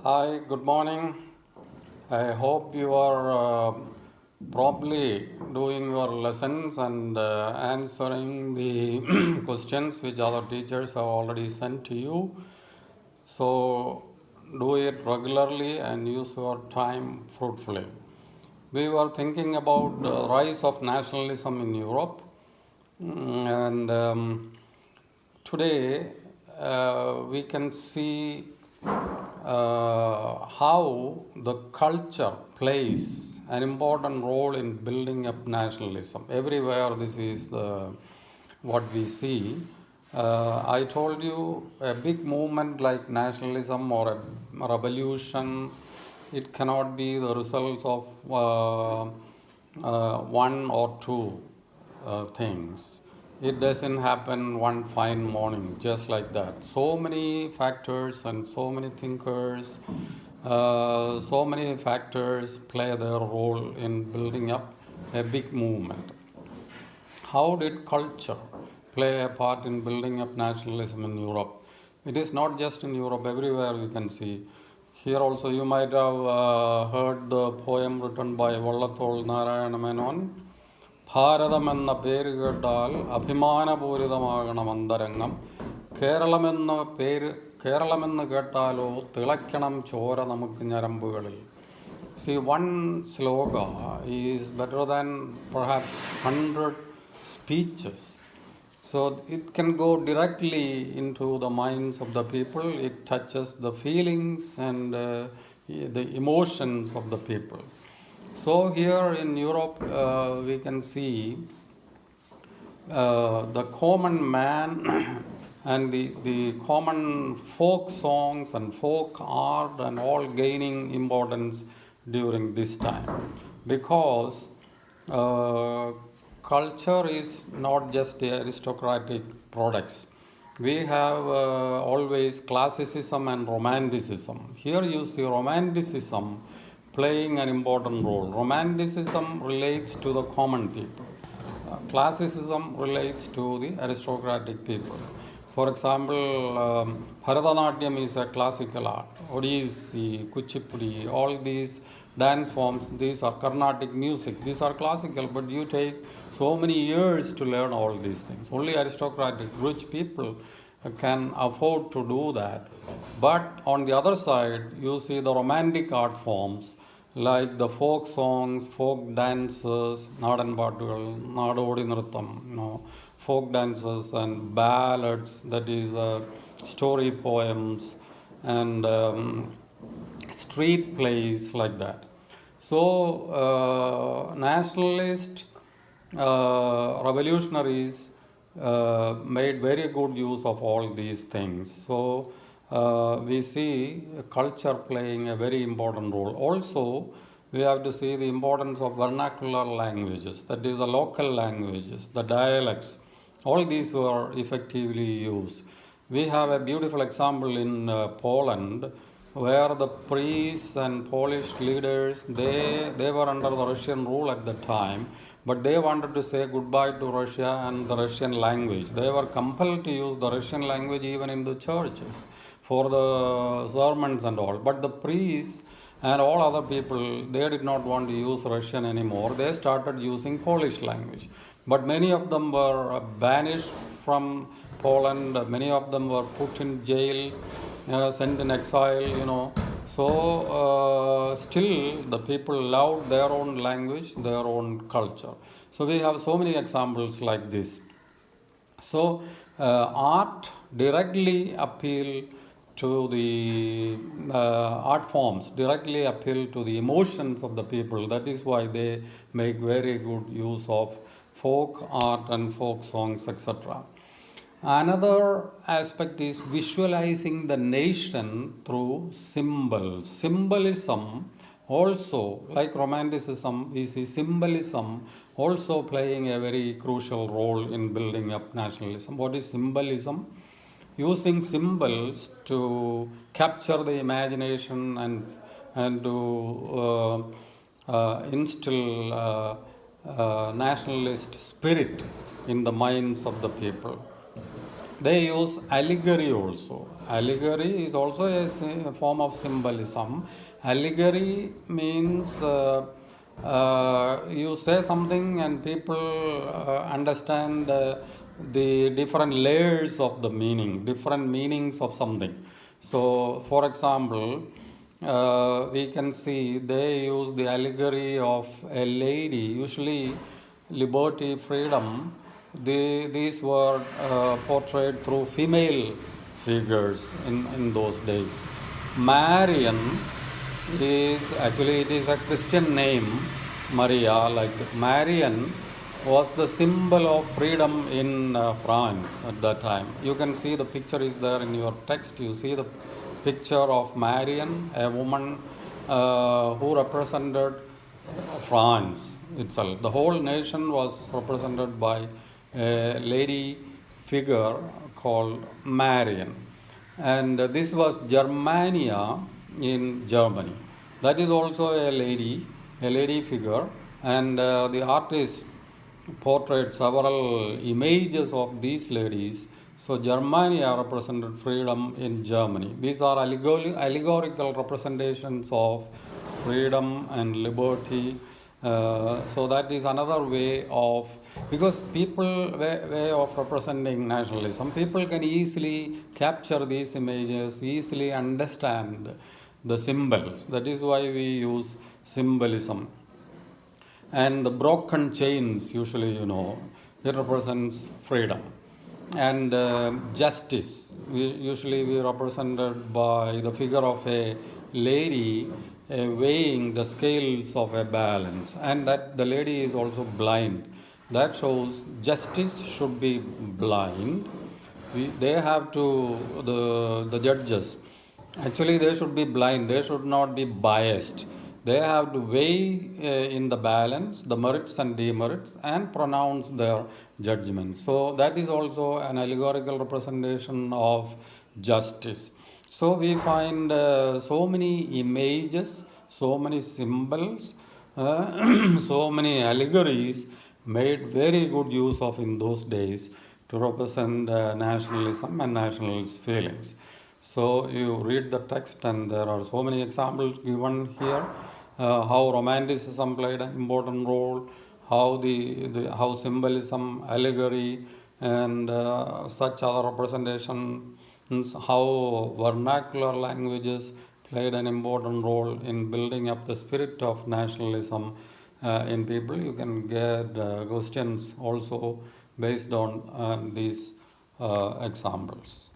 Hi, good morning. I hope you are properly doing your lessons and answering the questions which other teachers have already sent to you. So, do it regularly and use your time fruitfully. We were thinking about the rise of nationalism in Europe, and today we can see how the culture plays an important role in building up nationalism. Everywhere, this is what we see. I told you a big movement like nationalism or a revolution, it cannot be the results of one or two things. It doesn't happen one fine morning just like that. So many factors and so many thinkers, so many factors play their role in building up a big movement. How did culture play a part in building up nationalism in Europe? It is not just in Europe, everywhere you can see. Here also, you might have heard the poem written by Vallathol Narayana Menon. ഭാരതമെന്ന പേര് കേട്ടാൽ അഭിമാനപൂരിതമാകണം അന്തരംഗം കേരളമെന്ന പേര് കേരളമെന്ന് കേട്ടാലോ തിളയ്ക്കണം ചോര നമുക്ക് ഞരമ്പുകളിൽ. See, one sloga is better than perhaps 100 speeches. So it can go directly into the minds of the people. It touches the feelings and the emotions of the people. So here in Europe, we can see the common man and the common folk songs and folk art and all gaining importance during this time, because culture is not just the aristocratic products. We have always classicism and romanticism. Here you see romanticism playing an important role. Romanticism relates to the common people. Classicism relates to the aristocratic people. For example, Bharatanatyam is a classical art. Odissi, Kuchipudi, all these dance forms, these are Carnatic music. These are classical, but you take so many years to learn all these things. Only aristocratic, rich people can afford to do that. But on the other side, you see the romantic art forms like the folk songs, folk dances, നാടൻ പാട്ടുകൾ, നാടോടി നൃത്തം, folk dances and ballads, that is story poems and street plays like that. So nationalist revolutionaries made very good use of all these things. So we see culture playing a very important role. Also, we have to see the importance of vernacular languages, that is, the local languages, the dialects. All these were effectively used. We have a beautiful example in Poland, where the priests and Polish leaders, they were under the Russian rule at the time, but they wanted to say goodbye to Russia and the Russian language. They were compelled to use the Russian language even in the churches for the sermons and all. But the priests and all other people, they did not want to use Russian anymore. They started using Polish language. But many of them were banished from Poland. Many of them were put in jail, sent in exile. So still the people loved their own language, their own culture. So we have so many examples like this. So art directly appeal to the art forms directly appeal to the emotions of the people. That is why they make very good use of folk art and folk songs, etc. Another aspect is visualizing the nation through symbols. Symbolism also, like romanticism, we see symbolism also playing a very crucial role in building up nationalism. What is symbolism? Using symbols to capture the imagination and to instill nationalist spirit in the minds of the people. They use allegory also. Allegory is also a form of symbolism. Allegory means you say something and people understand the different layers of the meaning, different meanings of something. So, for example, we can see they use the allegory of a lady, usually liberty, freedom. These were portrayed through female figures in those days. Marian is actually it is a Christian name, Maria. Like Marian was the symbol of freedom in France at that time. You can see the picture is there in your text. You see the picture of Marian, a woman who represented France itself. The whole nation was represented by a lady figure called Marian. And this was Germania in Germany. That is also a lady figure, and the artist portrayed several images of these ladies. So Germania represented freedom in Germany. These are allegorical representations of freedom and liberty. So that is another way of, because way of representing nationalism. People can easily capture these images, easily understand the symbols. That is why we use symbolism. And the broken chains, usually, it represents freedom. And justice, usually we represented by the figure of a lady weighing the scales of a balance, and that the lady is also blind. That shows justice should be blind. They have to, the judges, actually they should be blind, they should not be biased. They have to weigh in the balance the merits and demerits and pronounce their judgment. So that is also an allegorical representation of justice. So we find so many images, so many symbols, so many allegories made very good use of in those days to represent nationalism and nationalist feelings. So you read the text, and there are so many examples given here. How romanticism played an important role, how symbolism, allegory, and such other representations, how vernacular languages played an important role in building up the spirit of nationalism in people. You can get questions also based on these examples.